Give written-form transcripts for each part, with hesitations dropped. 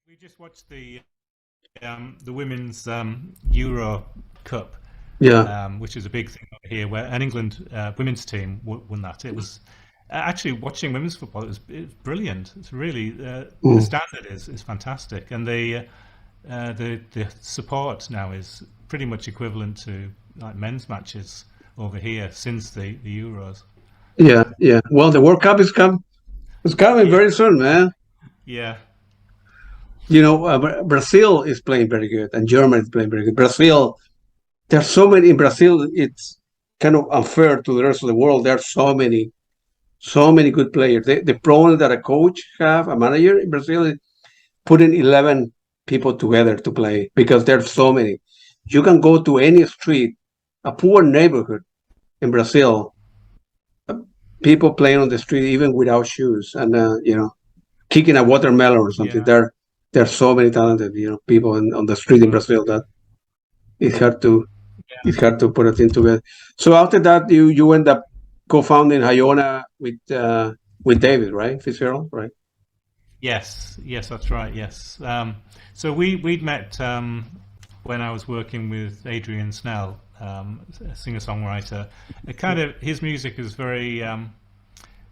We just watched the women's Euro Cup, Yeah. which is a big thing over here, where an England women's team won that. It was actually watching women's football. It was brilliant. It's really the Mm. standard is fantastic, and the support now is pretty much equivalent to like men's matches over here since the Euros. Yeah, yeah. Well, the World Cup is coming Yeah, very soon, man. yeah, You know, Brazil is playing very good, and Germany is playing very good. Brazil, there's so many in Brazil. It's kind of unfair to the rest of the world. There are so many good players. The problem that a coach have, a manager in Brazil, is putting 11 people together to play because there's so many. You can go to any street, a poor neighborhood in Brazil, people playing on the street even without shoes, and kicking a watermelon or something. yeah, There's so many talented people on the street in Brazil that it's hard to yeah. it's hard to put a thing together. So after that, you end up co-founding Iona with David, right? Fitzgerald, right? Yes, yes, that's right. Yes. So we'd met when I was working with Adrian Snell, a singer-songwriter. It kind of his music is very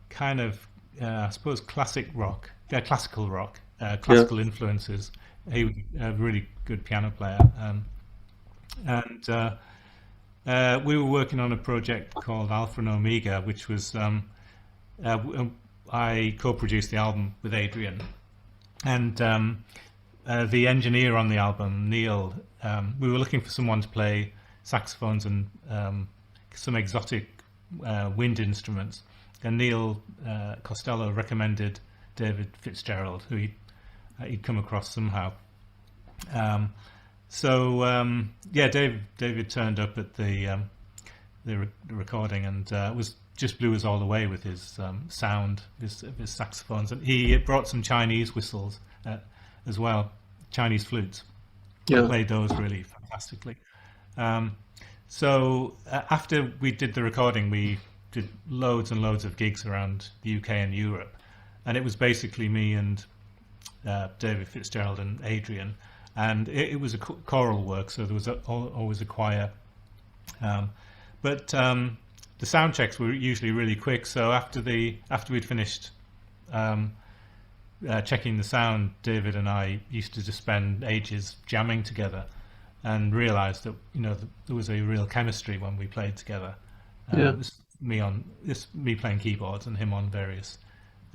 kind of I suppose classical rock, Yeah, classical influences. He was a really good piano player, and we were working on a project called Alpha and Omega, which was I co-produced the album with Adrian, and the engineer on the album, Neil. We were looking for someone to play saxophones and some exotic wind instruments, and Neil Costello recommended David Fitzgerald, who he'd come across somehow. Um, yeah, David turned up at the recording and was just blew us all away with his sound, his saxophones, and he brought some Chinese whistles as well, Chinese flutes, and yeah, played those really fantastically. Um, After we did the recording, we did loads and loads of gigs around the UK and Europe, and it was basically me and David Fitzgerald and Adrian, and it was a choral work, so there was always a choir. Um, but the sound checks were usually really quick. So after we'd finished um, checking the sound, David and I used to just spend ages jamming together, and realised that there was a real chemistry when we played together. yeah. It was me playing keyboards and him on various.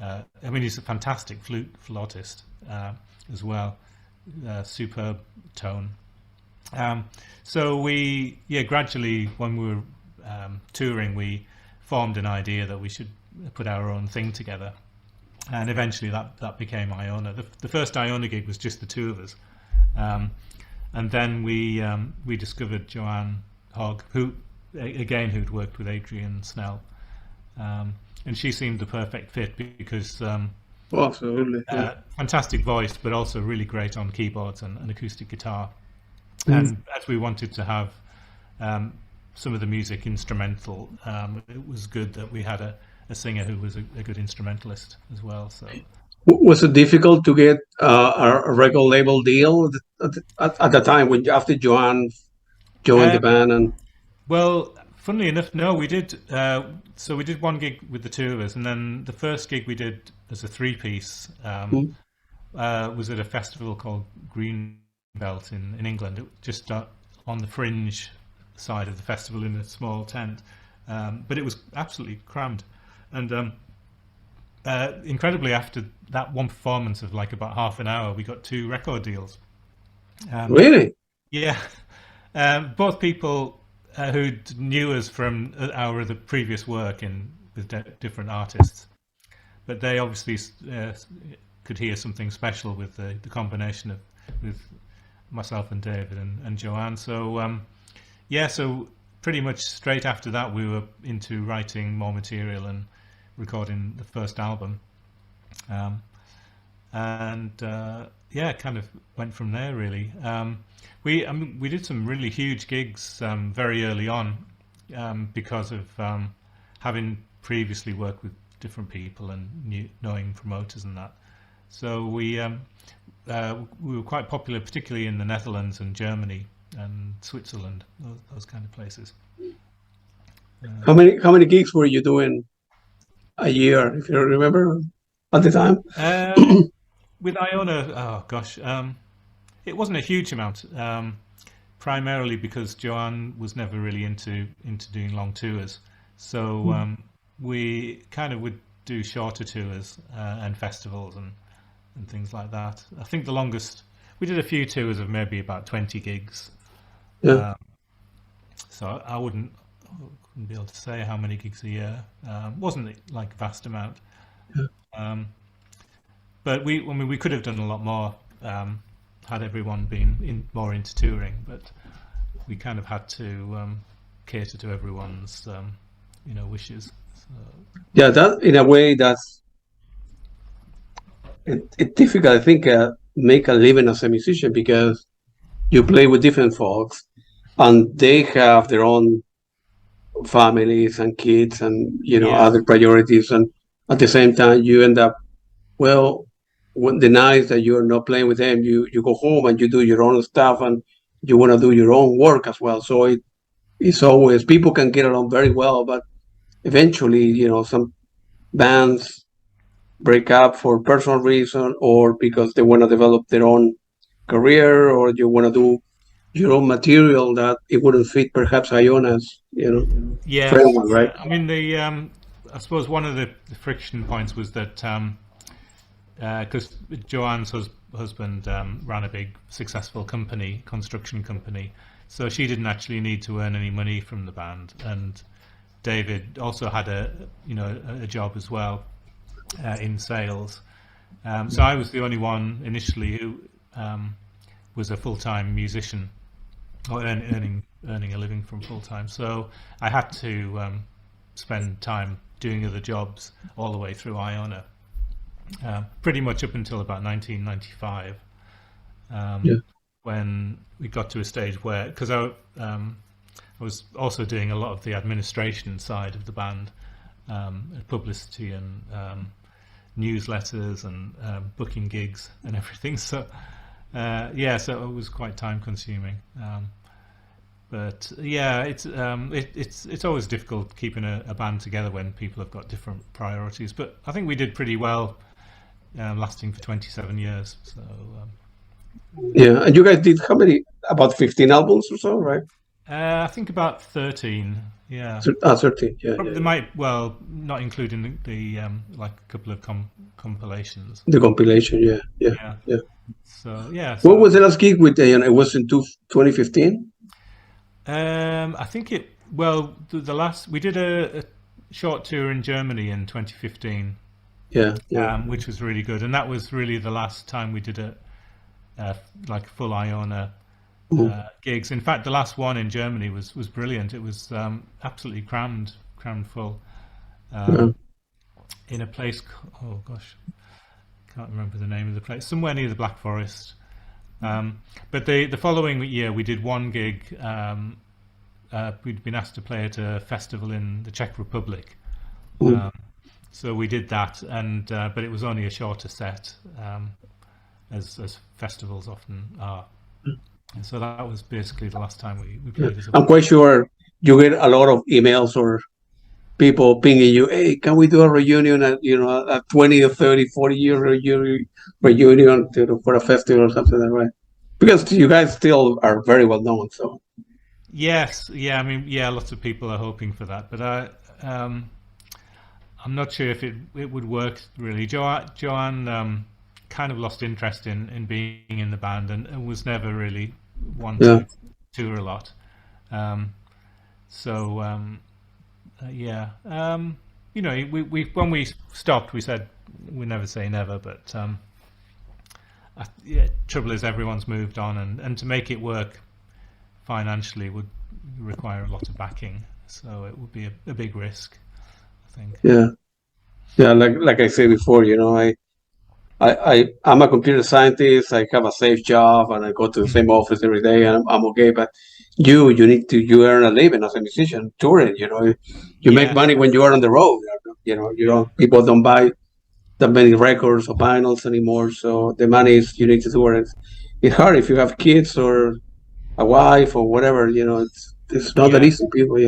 I mean, he's a fantastic flautist as well, superb tone. Gradually, when we were touring, we formed an idea that we should put our own thing together, and eventually that became Iona. The first Iona gig was just the two of us, um, and then we discovered Joanne Hogg, who'd worked with Adrian Snell, and she seemed the perfect fit because Oh, absolutely. Yeah. fantastic voice, but also really great on keyboards and acoustic guitar. Mhm. And as we wanted to have some of the music instrumental, it was good that we had a singer who was a good instrumentalist as well. So, Was it difficult to get a record label deal at the time when after Joanne joined the um, band and well, funnily enough, no, we did. So we did one gig with the two of us, and then the first gig we did as a three-piece mm, was at a festival called Greenbelt in England, just on the fringe side of the festival in a small tent. But it was absolutely crammed. And incredibly, after that one performance of like about half an hour, we got two record deals. Um, really? yeah, both people who knew us from our the previous work in with different artists, but they obviously could hear something special with the combination of with myself and David and Joanne. So pretty much straight after that, we were into writing more material and recording the first album, um, and yeah, kind of went from there really. We did some really huge gigs very early on because of having previously worked with different people and knowing promoters and that. So we were quite popular, particularly in the Netherlands and Germany and Switzerland, those kind of places. How many gigs were you doing a year, if you remember, at the time? With Iona, oh gosh, it wasn't a huge amount. Primarily because Joanne was never really into doing long tours, so we kind of would do shorter tours and festivals and things like that. I think the longest we did a few tours of maybe about 20 gigs. Yeah. So I wouldn't be able to say how many gigs a year. Wasn't like a vast amount. Yeah. But we could have done a lot more had everyone been more into touring. But we kind of had to cater to everyone's wishes. So. Yeah, that in a way that's it's difficult. I think make a living as a musician because you play with different folks, and they have their own families and kids and other priorities, and at the same time you end up when the nights that you're not playing with them, you go home and you do your own stuff and you want to do your own work as well. So it's always people can get along very well, but eventually some bands break up for personal reason or because they want to develop their own career or you want to do your own material that it wouldn't fit perhaps Iona's framework, right? I mean I suppose one of the friction points was that because Joanne's husband ran a big successful construction company, so she didn't actually need to earn any money from the band, and David also had a job as well in sales. So I was the only one initially who was a full-time musician or earning a living from full-time. So I had to spend time doing other jobs all the way through Iona, pretty much up until about 1995, when we got to a stage where, because I was also doing a lot of the administration side of the band, publicity and newsletters and booking gigs and everything. So so it was quite time consuming. But yeah, it's always difficult keeping a band together when people have got different priorities. But I think we did pretty well, lasting for 27 years. So yeah, and you guys did how many? About 15 albums or so, right? I think about 13. Yeah. 13. Yeah. They might, well, not including the like a couple of compilations. The compilation, yeah. So yeah. What was the last gig with Iona? It was in 2015. I think the last we did a short tour in Germany in 2015. Yeah. Which was really good, and that was really the last time we did like full Iona gigs. In fact, the last one in Germany was brilliant. It was absolutely crammed full in a place. Oh gosh, can't remember the name of the place. Somewhere near the Black Forest. But the following year we did one gig. We'd been asked to play at a festival in the Czech Republic. So we did that, and but it was only a shorter set, as festivals often are. And so that was basically the last time we played. I'm quite sure you get a lot of emails or people pinging you, hey, can we do a reunion at a 20 or 30, 40 year reunion for a festival or something like that, right? Because you guys still are very well known, so. Yes, I mean, lots of people are hoping for that, but I'm not sure if it would work really. Joanne kind of lost interest in being in the band and was never really one to tour a lot. We when we stopped, we said we never say never, but trouble is everyone's moved on, and to make it work financially would require a lot of backing, so it would be a big risk, I think. Yeah. Like I said before, I'm a computer scientist. I have a safe job, and I go to the same office every day, and I'm okay. But you earn a living as a musician touring. You make money when you are on the road. People don't buy that many records or vinyls anymore. So the money is you need to do it. It's hard if you have kids or a wife or whatever. It's not that Yeah, easy, people.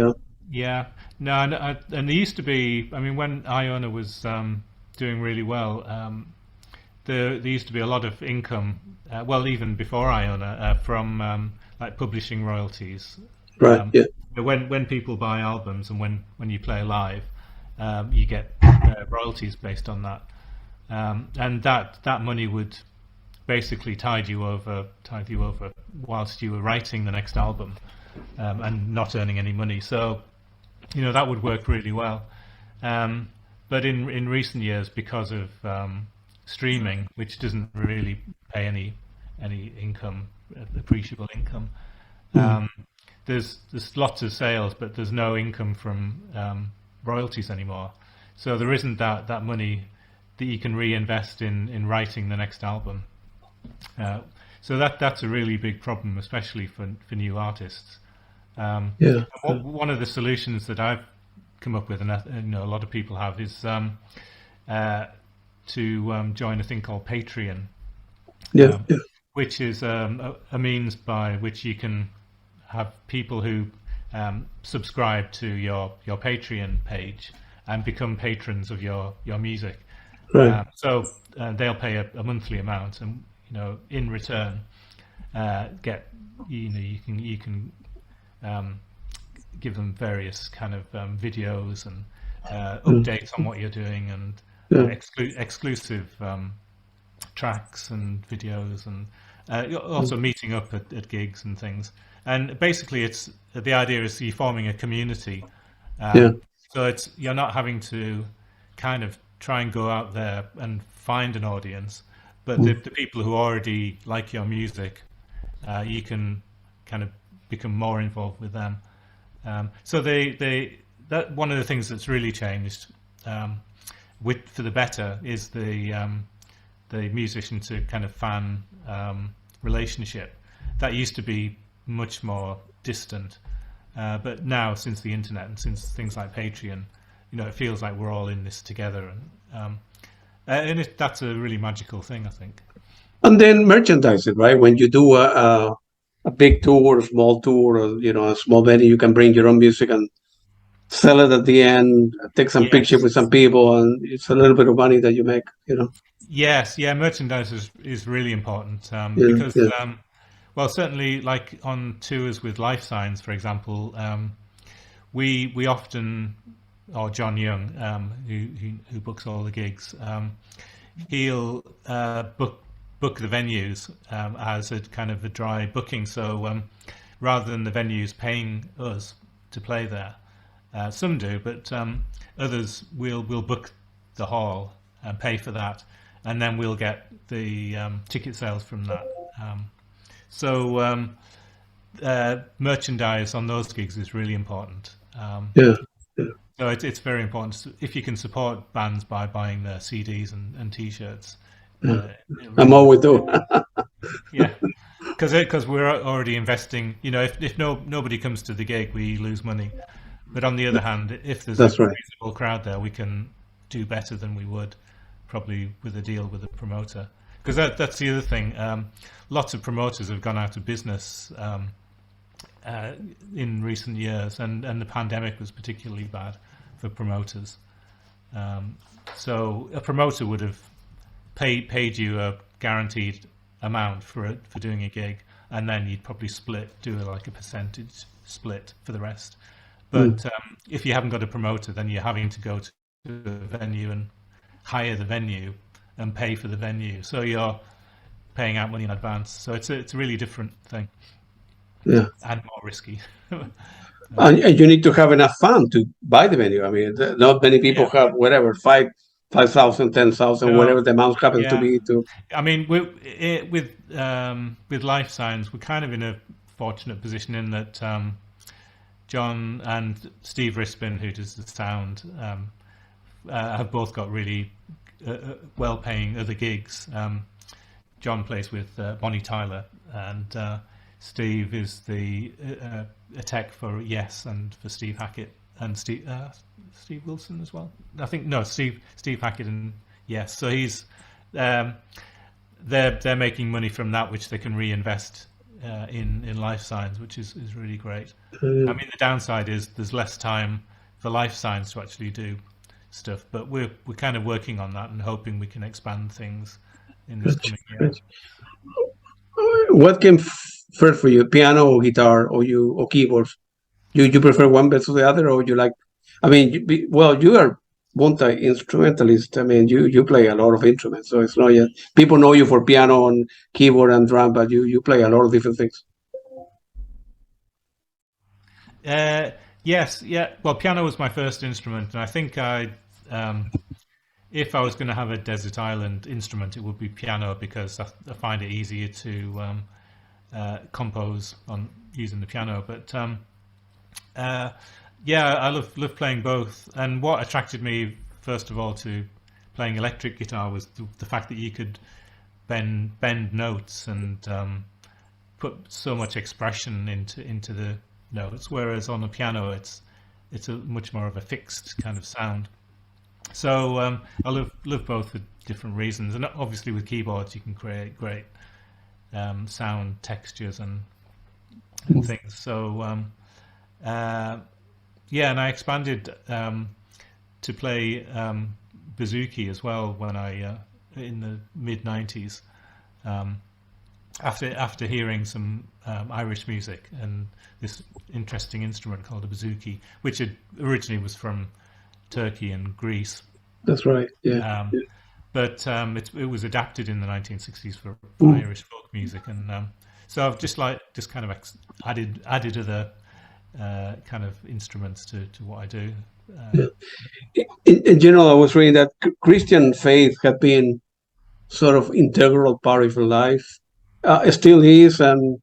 yeah. No, and there used to be. I mean, when Iona was doing really well, there used to be a lot of income. Well, even before Iona, from like publishing royalties. Right. Yeah. When people buy albums and when you play live, you get royalties based on that, and that money would basically tide you over whilst you were writing the next album, and not earning any money. So that would work really well. But in recent years, because of streaming, which doesn't really pay any income, appreciable income, there's lots of sales, but there's no income from royalties anymore. So there isn't that money that you can reinvest in writing the next album. So that's a really big problem, especially for new artists. Yeah. One of the solutions that I've come up with, and a lot of people have, is to join a thing called Patreon, Yeah. which is a means by which you can have people who subscribe to your Patreon page and become patrons of your music. Right. So they'll pay a monthly amount, and in return get you can give them various kind of videos and updates on what you're doing, and exclusive tracks and videos, and also meeting up at gigs and things. And basically, the idea is you're forming a community. So you're not having to kind of try and go out there and find an audience, but the people who already like your music, you can kind of become more involved with them. So that one of the things that's really changed for the better is the musician to kind of fan relationship. That used to be much more distant, but now, since the internet and since things like Patreon, it feels like we're all in this together, and that's a really magical thing, I think. And then merchandising, right? When you do a big tour, a small tour, or a small venue, you can bring your own music and sell it at the end. Take some pictures with some people, and it's a little bit of money that you make. Yes, yeah, merchandise is really important, because well, certainly like on tours with Lifesigns, for example, we often, or John Young, who books all the gigs, he'll book the venues as a kind of a dry booking. So rather than the venues paying us to play there, some do, but others will book the hall and pay for that, and then we'll get the ticket sales from that. So merchandise on those gigs is really important. So it's very important if you can support bands by buying their CDs and T-shirts. I'm always do. Yeah, because we're already investing. If nobody comes to the gig, we lose money. But on the other hand, if there's a reasonable crowd there, we can do better than we would probably with a deal with a promoter. Because that's the other thing. Lots of promoters have gone out of business in recent years, and the pandemic was particularly bad for promoters. So a promoter would have paid you a guaranteed amount for doing a gig, and then you'd probably do like a percentage split for the rest. But if you haven't got a promoter, then you're having to go to a venue and hire the venue and pay for the venue. So you're paying out money in advance. So it's a really different thing. Yeah. And more risky. And you need to have enough fun to buy the venue. I mean, not many people have whatever 5,000, 10,000, whatever the amount happens to be. I mean, with Lifesigns, we're kind of in a fortunate position in that John and Steve Rispin, who does the sound, have both got really well-paying other gigs. John plays with Bonnie Tyler, and Steve is a tech for Yes and for Steve Hackett, and Steve Wilson as well. I think no, Steve Hackett and Yes, so he's um, they're making money from that, which they can reinvest in Lifesigns, which is really great. I mean, the downside is there's less time for Lifesigns to actually do stuff, but we're kind of working on that and hoping we can expand things in this coming year. What came first for you, piano or guitar, or keyboards? You prefer one versus the other, or you like? I mean, you are multi-instrumentalist. I mean, you play a lot of instruments, so it's not yet people know you for piano and keyboard and drum, but you play a lot of different things. Yes, yeah. Well, piano was my first instrument, and I think if I was going to have a desert island instrument, it would be piano because I find it easier to compose on using the piano. But yeah, I love playing both. And what attracted me first of all to playing electric guitar was the fact that you could bend notes and put so much expression into the notes, whereas on a piano it's a much more of a fixed kind of sound. So I love both for different reasons, and obviously with keyboards you can create great sound textures and things. So yeah, and I expanded to play bouzouki as well when I in the mid 90s. After hearing some Irish music and this interesting instrument called a bouzouki, which originally was from Turkey and Greece. That's right. Yeah. But it was adapted in the 1960s for Irish folk music, and so I've just kind of added other kind of instruments to what I do. In general, I was reading that Christian faith had been sort of integral part of your life. It still is, and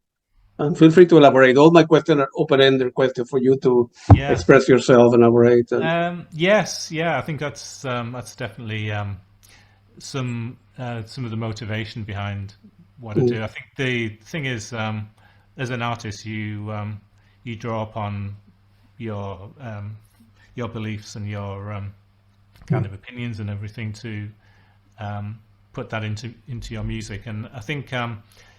feel free to elaborate. All my questions are open-ended questions for you to express yourself and elaborate. Yes, yeah, I think that's definitely some of the motivation behind what I do. I think the thing is, as an artist, you draw upon your beliefs and your kind of opinions and everything to put that into your music. And I think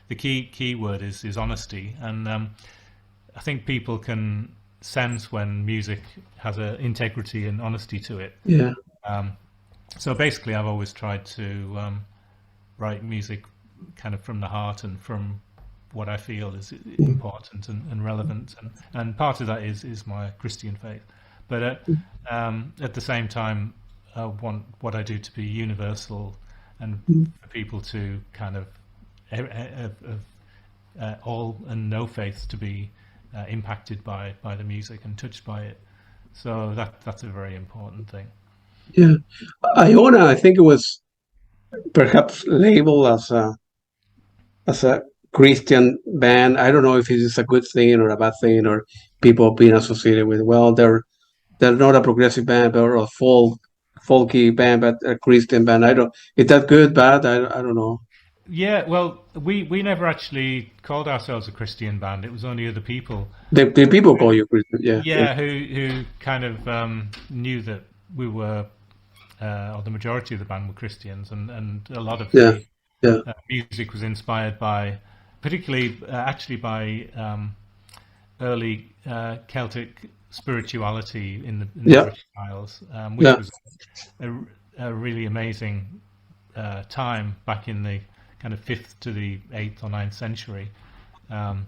the key word is honesty, and I think people can sense when music has an integrity and honesty to it. Yeah. So basically, I've always tried to write music kind of from the heart and from what I feel is important and relevant, and part of that is my Christian faith. But at the same time, I want what I do to be universal and for people to kind of all and no faiths to be impacted by the music and touched by it. So that's a very important thing. Yeah, Iona, I think it was perhaps labeled as a Christian band. I don't know if it is a good thing or a bad thing, or people being associated with. Well, they're not a progressive band or a folky band, but a Christian band. I don't. Is that good, bad? I don't know. Yeah, well, we never actually called ourselves a Christian band. It was only other people. The people call you Christian, yeah. Yeah, who kind of knew that we were, or the majority of the band were Christians, and a lot of the music was inspired by, particularly actually by early Celtic spirituality in the British Isles, which was a really amazing time back in the kind of 5th to the 8th or 9th century. And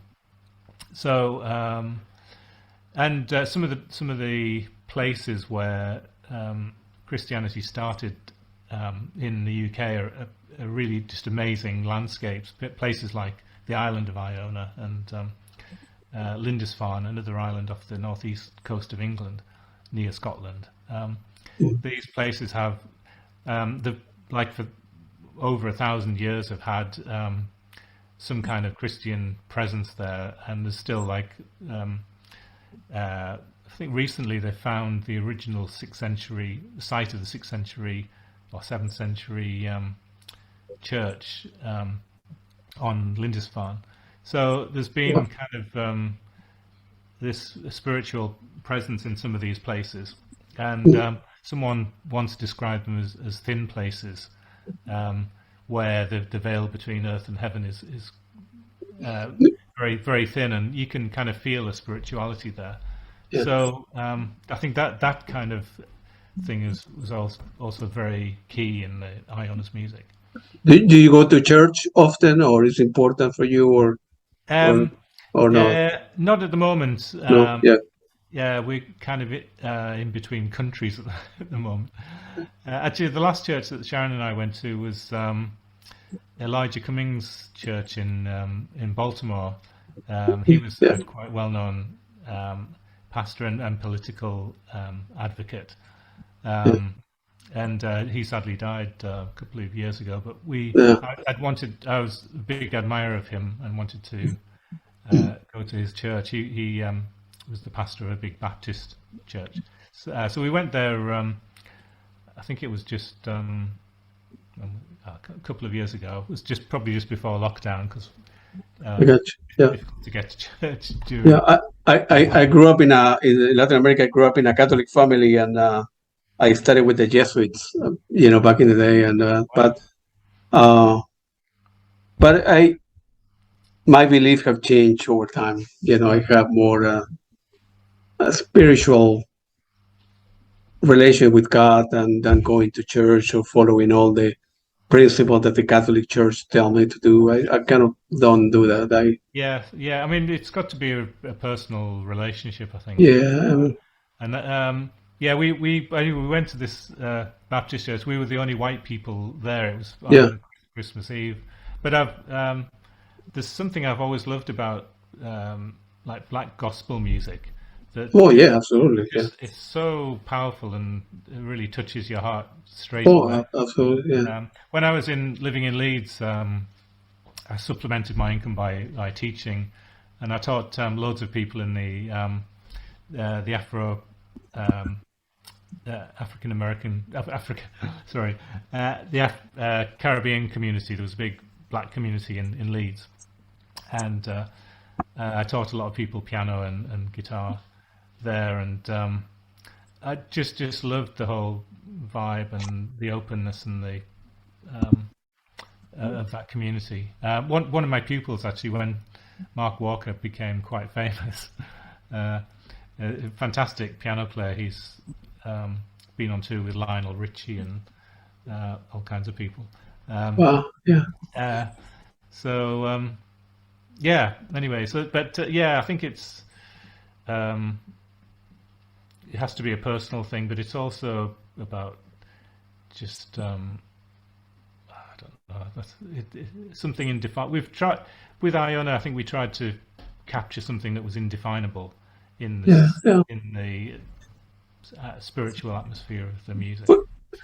some of the places where Christianity started in the UK are really just amazing landscapes. Places like the island of Iona and Lindisfarne, another island off the northeast coast of England, near Scotland. These places have for over 1,000 years have had some kind of Christian presence there, and there's still I think recently they found the original 6th century site of the 6th century or 7th century church on Lindisfarne. So there's been kind of this spiritual presence in some of these places, and someone once described them as thin places, where the veil between earth and heaven is very, very thin, and you can kind of feel a spirituality there. Yeah. So I think that kind of thing was also very key in the Iona's music. Do you go to church often, or is it important for you, or not? Not at the moment. No. Yeah. Yeah, we're kind of in between countries at the moment. Actually, the last church that Sharon and I went to was Elijah Cummings' church in Baltimore. He was a quite well-known pastor and political advocate. And he sadly died a couple of years ago. But I was a big admirer of him and wanted to go to his church. He was the pastor of a big Baptist church. So we went there. I think it was just a couple of years ago. It was probably just before lockdown, because to get to church. I grew up in Latin America. I grew up in a Catholic family, and I studied with the Jesuits, back in the day. And but my beliefs have changed over time. I have more a spiritual relation with God than going to church or following all the principles that the Catholic Church tell me to do. I kind of don't do that. I mean, it's got to be a personal relationship, I think. Yeah. And we went to this Baptist church. We were the only white people there. It was on Christmas Eve. But there's something I've always loved about like black gospel music. Absolutely. It's so powerful, and it really touches your heart straight away. Absolutely. Yeah. When I was living in Leeds, I supplemented my income by teaching, and I taught loads of people in the African American Caribbean community. There was a big black community in Leeds, and I taught a lot of people piano and guitar there, and I just loved the whole vibe and the openness and the of that community. One of my pupils, actually, when Mark Walker became quite famous, a fantastic piano player. He's been on tour with Lionel Richie and all kinds of people. Wow. Yeah. Anyway, I think it's it has to be a personal thing, but it's also about just I don't know, something indefinable. We've tried with Iona. I think we tried to capture something that was indefinable in the spiritual atmosphere of the music.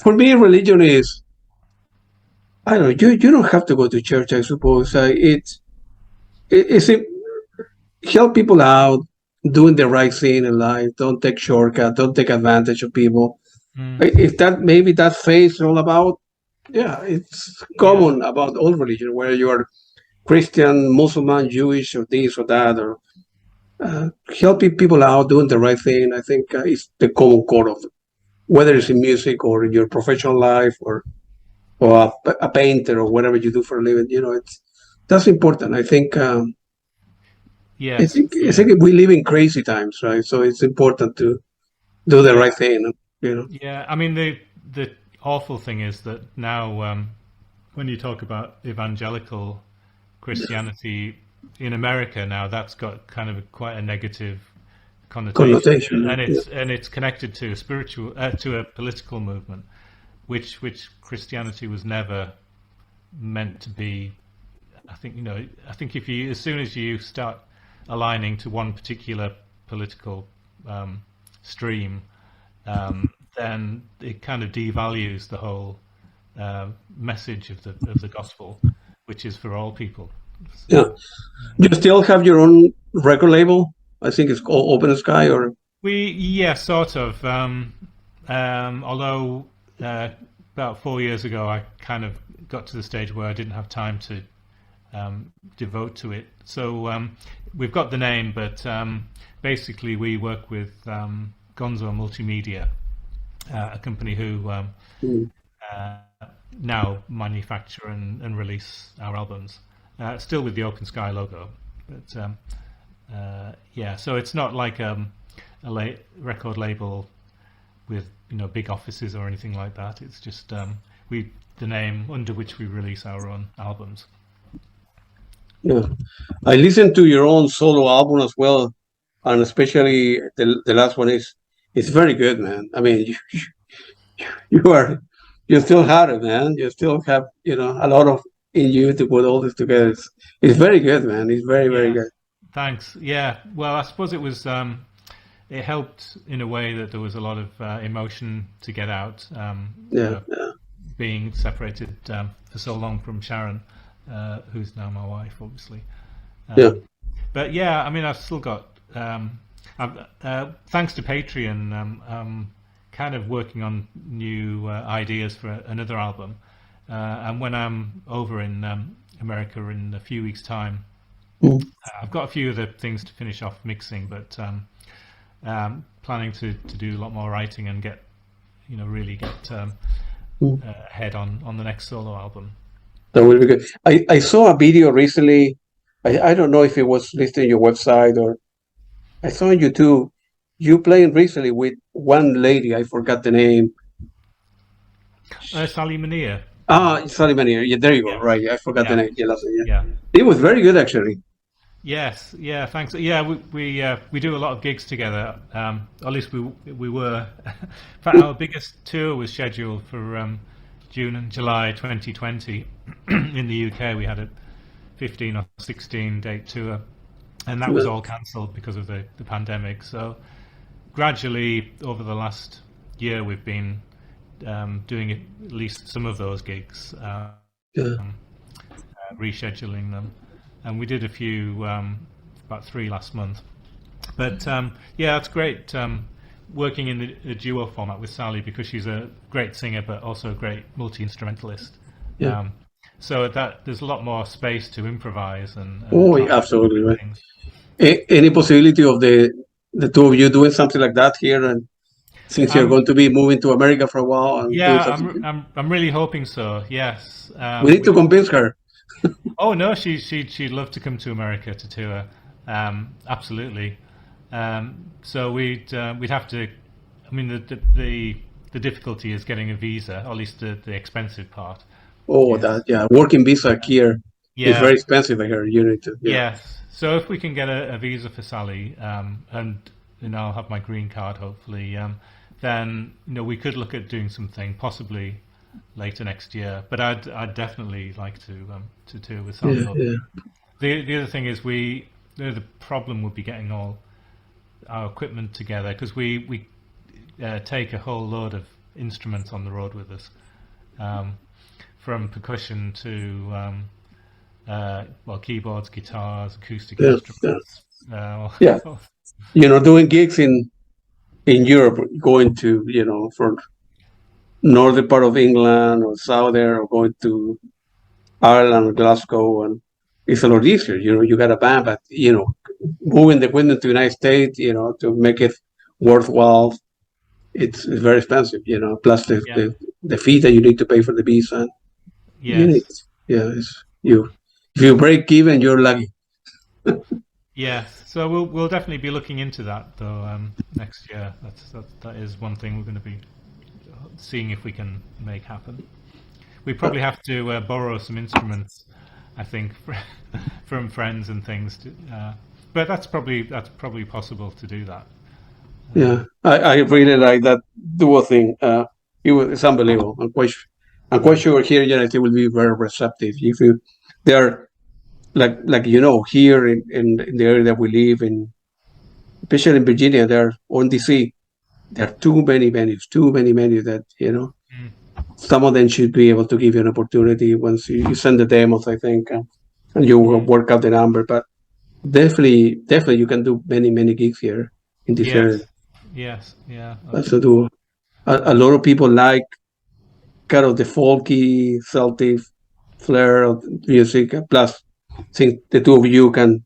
For me, religion is, I don't know. You don't have to go to church, I suppose. It's help people out, doing the right thing in life. Don't take shortcuts. Don't take advantage of people. If that faith is all about, it's common about all religion, whether you are Christian, Muslim, Jewish, or this or that, or helping people out, doing the right thing. I think is the common core of it, whether it's in music or in your professional life or a painter or whatever you do for a living. That's important. I think. I think we live in crazy times, right? So it's important to do the right thing. Yeah, I mean the awful thing is that now when you talk about evangelical Christianity in America now, that's got kind of quite a negative connotation, and it's connected to a political movement, which Christianity was never meant to be. I think if you, as soon as you start aligning to one particular political stream, then it kind of devalues the whole message of the gospel, which is for all people. Yeah. You still have your own record label? I think it's called Open Sky, or sort of. Although about 4 years ago, I kind of got to the stage where I didn't have time to devote to it. So we've got the name, but basically we work with Gonzo Multimedia, a company who now manufacture and release our albums, still with the Open Sky logo. But yeah, so it's not like a record label with big offices or anything like that. It's just the name under which we release our own albums. Yeah, I listened to your own solo album as well, and especially the last one is it's very good, man. I mean, you still had it, man. You still have a lot of in you to put all this together. It's very good, man. It's very good. Thanks. Yeah. Well, I suppose it was. It helped in a way that there was a lot of emotion to get out. Being separated for so long from Sharon, who's now my wife, obviously. But yeah, I mean, I've still got. Thanks to Patreon, I'm kind of working on new ideas for another album. And when I'm over in America in a few weeks' time, I've got a few other things to finish off mixing, but planning to do a lot more writing and get, really get ahead on the next solo album. That will be good. I saw a video recently. I don't know if it was listed on your website or I saw on YouTube. You playing recently with one lady. I forgot the name. Sally Mania. Sally Mania. Yeah, there you go. Right. I forgot the name. Yeah. It was very good, actually. Yes. Yeah. Thanks. Yeah. We do a lot of gigs together. At least we were. In fact, our biggest tour was scheduled for June and July 2020 in the UK. We had a 15 or 16 date tour, and that was all cancelled because of the pandemic. So gradually over the last year, we've been doing at least some of those gigs, rescheduling them. And we did a few, about 3 last month. But yeah, it's great working in the duo format with Sally because she's a great singer but also a great multi-instrumentalist. So that there's a lot more space to improvise and absolutely right. Any possibility of the two of you doing something like that here, and since you're going to be moving to America for a while? And I'm really hoping so. Yes. We need to convince her. Oh no, she'd love to come to America to tour. Absolutely. So we'd have to. I mean, the difficulty is getting a visa, or at least the expensive part. Working visa here is very expensive. I heard you need to. Yes. So if we can get a visa for Sally, and I'll have my green card hopefully, then we could look at doing something possibly later next year. But I'd definitely like to tour with Sally. The other thing is the problem would be getting all our equipment together because we take a whole load of instruments on the road with us, from percussion to keyboards, guitars, acoustic instruments. Doing gigs in Europe, going to for northern part of England or southern, or going to Ireland or Glasgow, and it's a lot easier. You got a band, but moving the equipment to the United States, to make it worthwhile, it's very expensive. Plus the fee that you need to pay for the visa. Yes. If you break even, you're lucky. Yes. So we'll definitely be looking into that though next year. That is one thing we're going to be seeing if we can make happen. We probably have to borrow some instruments, I think, from friends and things. But that's probably possible to do that. I really like that duo thing. It's unbelievable. I'm quite sure here in the United States will be very receptive. If they're like here in the area that we live in, especially in Virginia, or in DC, there are too many venues that some of them should be able to give you an opportunity once you send the demos, I think, and you will work out the number. But definitely you can do many gigs here in this area. Yes, yeah. That's a duo. A lot of people like kind of the folky Celtic flair of music. Plus, I think the two of you can.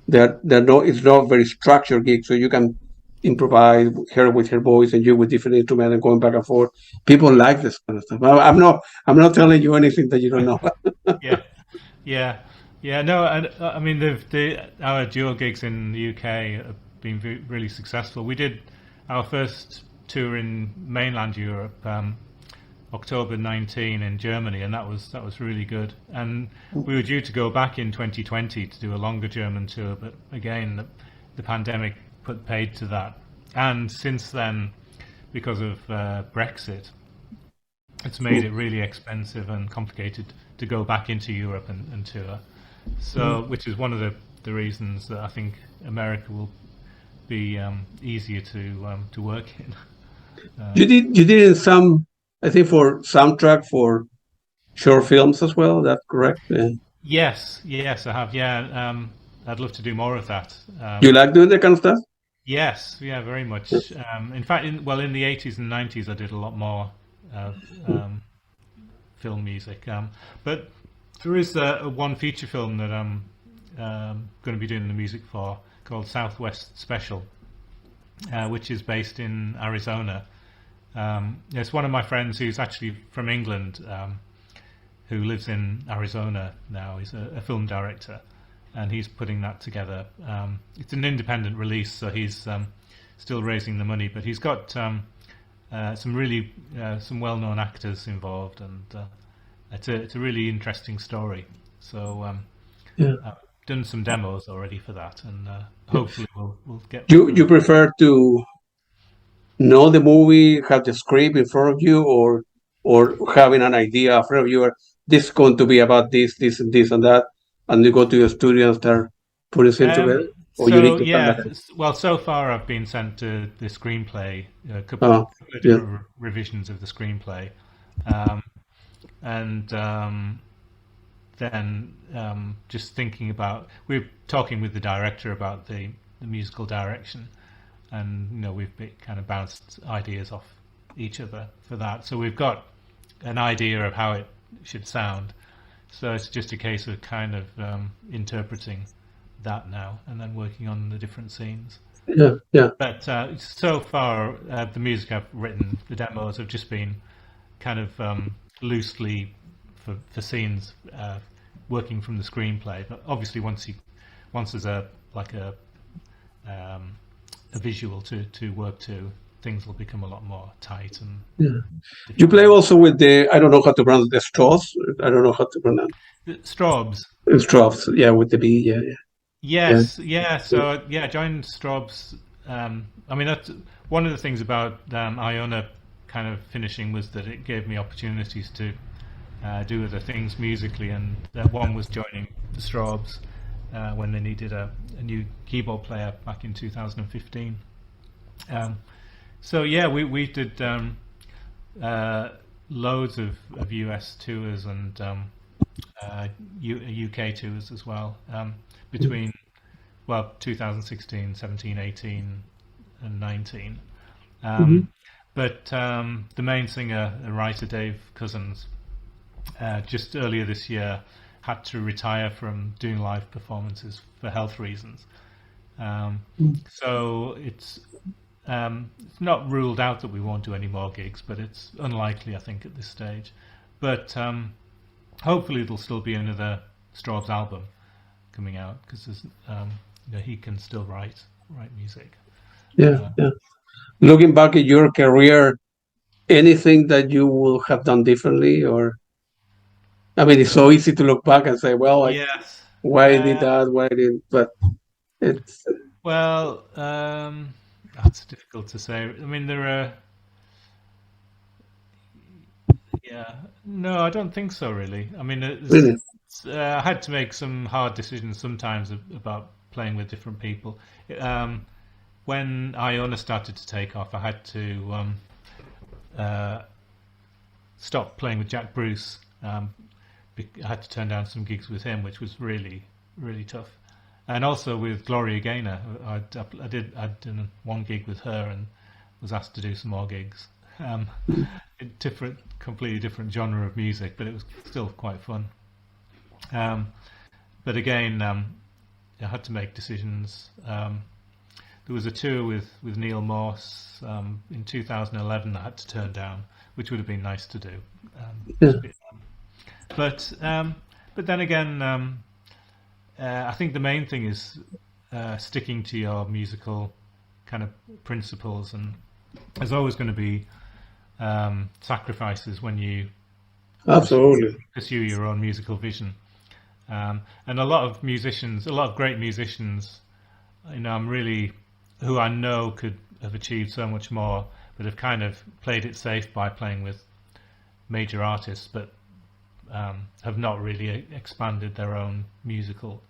It's not very structured gig, so you can improvise, her with her voice and you with different instruments and going back and forth. People like this kind of stuff. I'm not telling you anything that you don't know. Yeah, yeah, yeah. No, I mean our duo gigs in the UK have been really successful. We did our first tour in mainland Europe, October 19 in Germany, and that was really good. And we were due to go back in 2020 to do a longer German tour, but again, the pandemic put paid to that. And since then, because of Brexit, it's made it really expensive and complicated to go back into Europe and tour. So, which is one of the reasons that I think America will be easier to work in. You did in some, I think, for soundtrack for short films as well. That's correct. Yeah. Yes, I have. Yeah, I'd love to do more of that. You like doing that kind of stuff? Yes, yeah, very much. In fact, in the 80s and 90s, I did a lot more uh, um, film music. But there is one feature film that I'm going to be doing the music for called Southwest Special, which is based in Arizona. It's one of my friends who's actually from England, who lives in Arizona now. He's a film director, and he's putting that together. It's an independent release, so he's still raising the money, but he's got some well-known actors involved, and it's a really interesting story. So Yeah. I've done some demos already for that, and hopefully we'll get. You prefer to know the movie, have the script in front of you, or having an idea in front of you, or this is going to be about this, and this, and that, and you go to your studio and start putting things together? Or you need So to yeah, well, so far I've been sent to the screenplay, a couple Oh, of yeah. different revisions of the screenplay, and then just thinking about, we're talking with the director about the musical direction, and we've kind of bounced ideas off each other for that. So we've got an idea of how it should sound. So it's just a case of kind of interpreting that now, and then working on the different scenes. Yeah. But so far, the music I've written, the demos have just been kind of loosely for scenes, working from the screenplay. But obviously, once there's a visual to work to, things will become a lot more tight and. Yeah. You play also with I don't know how to pronounce the Strawbs. I don't know how to pronounce Strawbs. Strawbs. Yeah, with the B. Yeah. Yes, yeah. So I joined Strawbs. I mean, that's one of the things about Iona kind of finishing, was that it gave me opportunities to do other things musically, and one was joining the Strawbs when they needed a new keyboard player back in 2015. So yeah, we did loads of US tours and UK tours as well, between 2016, 17, 18 and 19. But the main singer and writer, Dave Cousins, just earlier this year had to retire from doing live performances for health reasons. So it's not ruled out that we won't do any more gigs, but it's unlikely, I think, at this stage. But hopefully there'll still be another Strawbs album coming out, because he can still write music. Yeah. Looking back at your career, anything that you would have done differently, or I mean, it's so easy to look back and say, well, Yes. why I did that, why I didn't, but it's Well, that's difficult to say. I mean, there are. Yeah, no, I don't think so. Really, I mean, really. I had to make some hard decisions sometimes about playing with different people. When Iona started to take off, I had to stop playing with Jack Bruce. I had to turn down some gigs with him, which was really, really tough. And also with Gloria Gaynor, I'd done one gig with her and was asked to do some more gigs. Completely different genre of music, but it was still quite fun. But again, I had to make decisions. There there was a tour with Neil Morse in 2011 that I had to turn down, which would have been nice to do. But then again, I think the main thing is sticking to your musical kind of principles, and there's always going to be sacrifices when you absolutely pursue your own musical vision. And a lot of great musicians, who I know could have achieved so much more, but have kind of played it safe by playing with major artists, but have not really expanded their own musical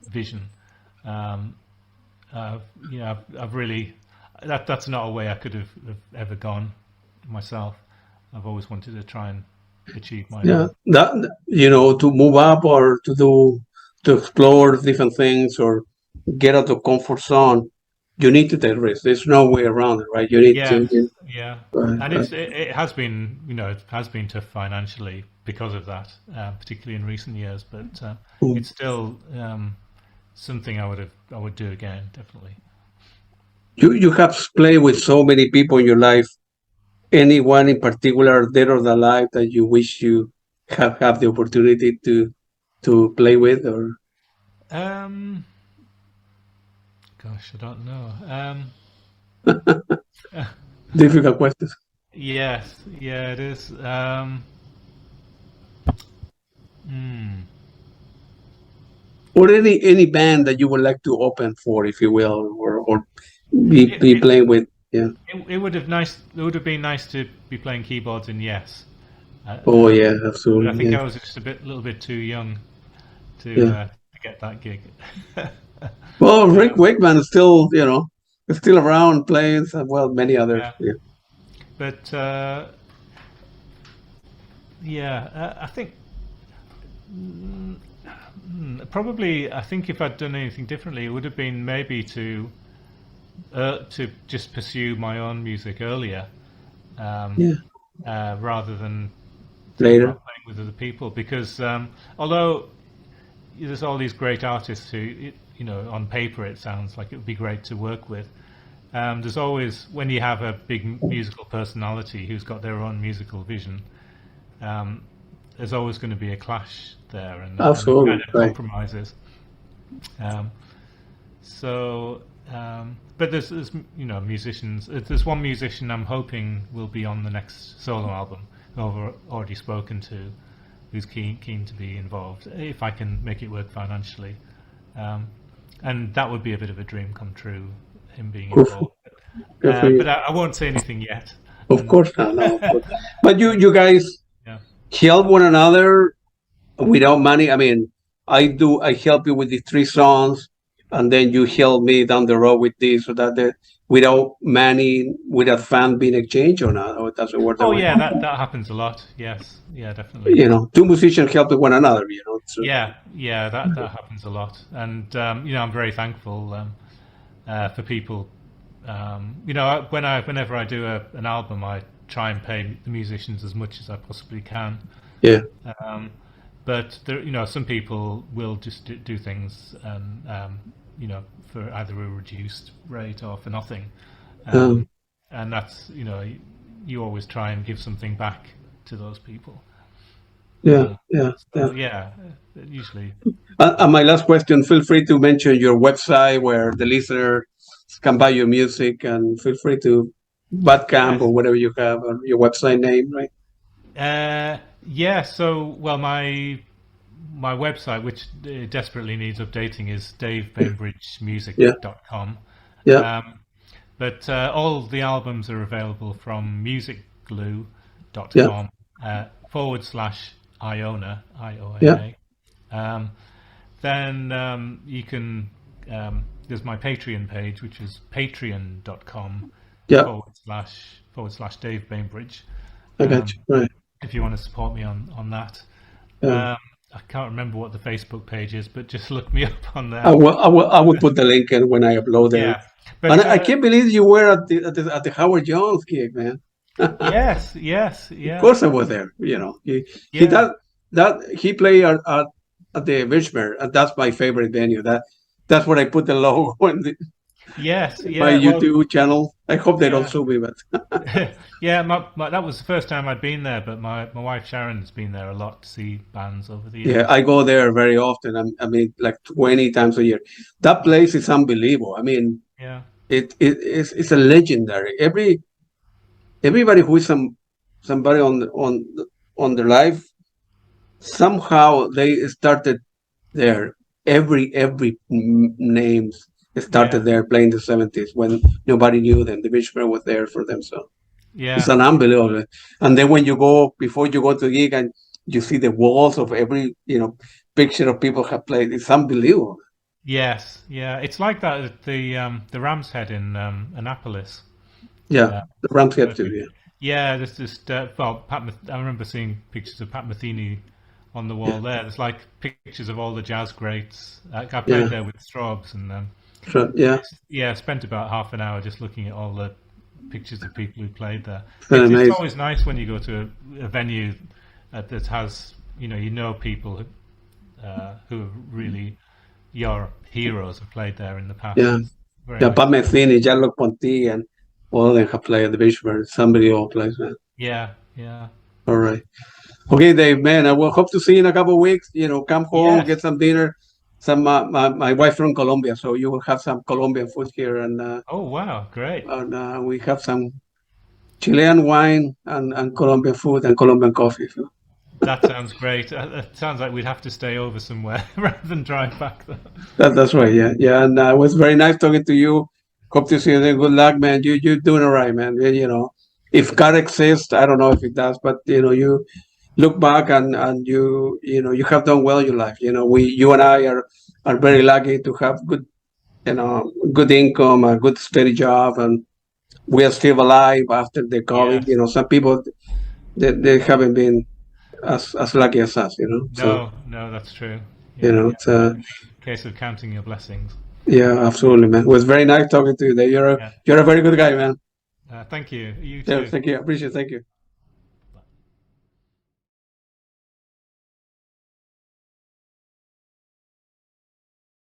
vision. I've really that's not a way I could have ever gone myself. I've always wanted to try and achieve my own. That to move up or to explore different things or get out of comfort zone, you need to take risks. There's no way around it, right? You need to. And it has been it has been tough financially because of that, particularly in recent years. But it's still something I would do again, definitely. You have played with so many people in your life. Anyone in particular, dead or alive, that you wish you have the opportunity to play with, or? Gosh, I don't know. Difficult questions. Yes, yeah, it is. Or any band that you would like to open for, if you will, or be playing with. Yeah. It would have been nice to be playing keyboards in Yes. Yeah, absolutely. I think I was just a little bit too young to get that gig. Well, Rick Wakeman is still around playing. Well, many others. Yeah. But I think probably. I think if I'd done anything differently, it would have been maybe to just pursue my own music earlier, rather than later playing with other people. Because although there's all these great artists who, on paper it sounds like it would be great to work with, there's always, when you have a big musical personality who's got their own musical vision, there's always going to be a clash there, and absolutely kind of compromises. But there's musicians. There's one musician I'm hoping will be on the next solo album, who I've already spoken to, who's keen to be involved, if I can make it work financially. And that would be a bit of a dream come true, him being involved. But I won't say anything yet. Of course not. No, of course. But you guys help one another without money. I mean, I help you with the 3 songs, and then you help me down the road with this or that, without money, without fund being exchanged, or not? Or does it work? Oh yeah, that happens a lot. Yes, yeah, definitely. 2 musicians help one another. So. Yeah, that happens a lot, and I'm very thankful for people. Whenever I do an album, I try and pay the musicians as much as I possibly can. Yeah. But there, some people will just do things, for either a reduced rate or for nothing, and that's you always try and give something back to those people. Usually. And my last question: feel free to mention your website where the listener can buy your music, and feel free to Bandcamp or whatever you have, or your website name, right? So my website, which desperately needs updating, is davebainbridgemusic.com. But all the albums are available from musicglue.com /Iona, IONA. Then you can, there's my Patreon page, which is patreon.com / Dave Bainbridge. I got you. Right. If you want to support me on that. I can't remember what the Facebook page is, but just look me up on there. I will put the link in when I upload it. Yeah, but I can't believe you were at the Howard Jones gig, man. Yes. Of course I was there. He played at the Birchmere, and that's my favorite venue. That's where I put the logo on Yes, my yeah, YouTube channel. I hope they don't yeah, sue me, but yeah. That was the first time I'd been there, but my wife Sharon's been there a lot to see bands over the yeah, years. I go there very often. I mean, like 20 times a year. That place is unbelievable. I mean, Yeah, it's a legendary. Everybody who is somebody on their life, somehow they started there. Every names started yeah, there playing the 70s when nobody knew them. The Beach Band was there for them. So it's yeah. an unbelievable. And then when you go, before you go to the gig and you see the walls of every, picture of people have played, it's unbelievable. Yes, yeah. It's like that at the Ram's Head in Annapolis. Yeah, Uh, the Rams where have to, yeah. yeah, there's just well, I remember seeing pictures of Pat Metheny on the Yeah, wall there. There's like pictures of all the jazz greats. I played yeah, there with Strawbs, and sure, yeah. yeah, spent about half an hour just looking at all the pictures of people who played there. It's very It's amazing. always nice when you go to a venue that has you know people who are really your heroes have played there in the past. Yeah, It's very yeah. nice. Pat Metheny, Gianluca Ponti, and all of them have played at the Beach Band. Somebody all plays, man. Yeah, yeah, All right. Okay, Dave, man, I will hope to see you in a couple of weeks. Come home, get yes. some dinner. My wife from Colombia, so you will have some Colombian food here, Oh wow, great. and we have some Chilean wine and Colombian food and Colombian coffee. So That sounds great. It sounds like we'd have to stay over somewhere rather than drive back there. that's right, yeah, yeah. And it was very nice talking to you. Hope to see you there. Good luck, man. You're doing all right, man. If God exists, I don't know if it does, but you look back and you have done well in your life. You and I are very lucky to have good income, a good steady job, and we are still alive after the COVID. Yes. Some people they haven't been as lucky as us. So No, no, that's true. Yeah, yeah. it's Case of counting your blessings. yeah, absolutely, man. It was very nice talking to you. You're a, Yeah. you're a very good guy, man. Thank you. You Yeah, too. thank you. I appreciate it. Thank you.